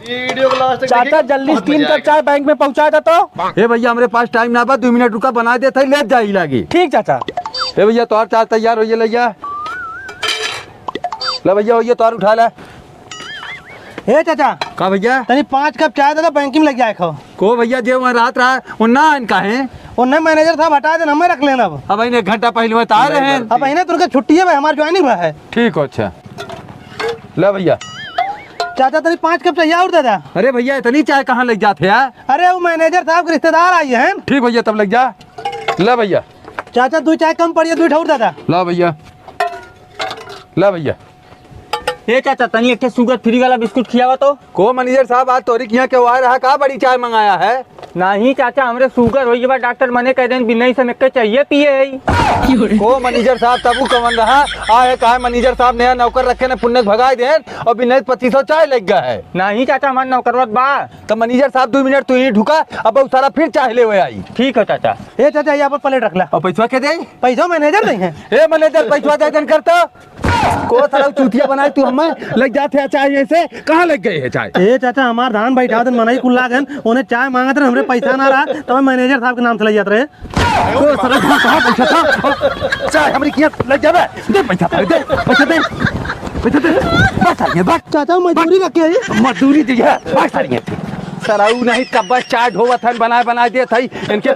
Video को last तक चाचा जल्दी 3 कप चाय बैंक में पहुंचा दे तो। हे भैया हमारे पास टाइम ना बा 2 मिनट रुका बना दे थे ले जाई लागी। ठीक चाचा। हे भैया तोर चाय तैयार होइए लइया। ले भैया होइए तोर उठा ले। हे चाचा का भैया तनी 5 कप चाय दे बैंक में लग जाए खो। को भैया जे वहाँ रात रहा वो ना इनका है और नहीं मैनेजर साहब हटा दे हमें रख लेना। अब अब 1 घंटा पहले बता रहे हैं। अब इन्हें तुरंत छुट्टी है भाई हमारी ज्वाइनिंग हुआ है। ठीक हो अच्छा ले भैया। चाचा तनी 5 कप चाहिए और दे दे। अरे भैया इतनी चाय कहाँ लग जाते हैं? अरे वो मैनेजर साहब के रिश्तेदार आई हैं। ठीक भैया तब लग जा। ले भैया चाचा 2 चाय कम पड़ी है 2 और दे दे। ला भैया ला भैया। ए चाचा तनी एक शुगर फ्री वाला बिस्कुट खियावा तो। को मैनेजर साहब आज तोरी किया क्यों आ रहा का बड़ी चाय मंगाया है? नहीं चाचा हमरे शुगर हो गया डॉक्टर मने कह दें बिना से के चाहिए पिए। को मैनेजर साहब तब कमन रहा आए कहा मैनेजर साहब नया नौकर रखे ने पुण्य भगाए दे और बिना 2500 चाय लग गया है। नहीं चाचा हमारे नौकरवत बा। तो मैनेजर साहब 2 मिनट तू ही ढुका अब बहुत सारा फिर चाय ले आई। ठीक है चाचा। ए चाचा यहाँ पर प्लेट रख ला। और पैसा के दे? पैसा मैनेजर नहीं है। ए मैनेजर पैसा दे देन करता को सारा चूतिया बनाए तू हमें लग जाते हैं चाय ऐसे कहाँ लग गए है चाय? ए चाचा हमार धान बैठा देन मनाई कुल्ला गन उन्हें चाय मांगत रहे हमरे पैसा ना रहा तो मैनेजर साहब के नाम से ले जाते रहे। को सारा कहाँ पैसा था चाय हमारी किया लग जावे दे पैसा दे पैसा दे पैसा दे बस आ गया बस। चाचा मजदूरी रखे है मजदूरी दी है बस आ गया सराऊ नहीं कब बस चाय ढोवत हन बनाए दे थई इनके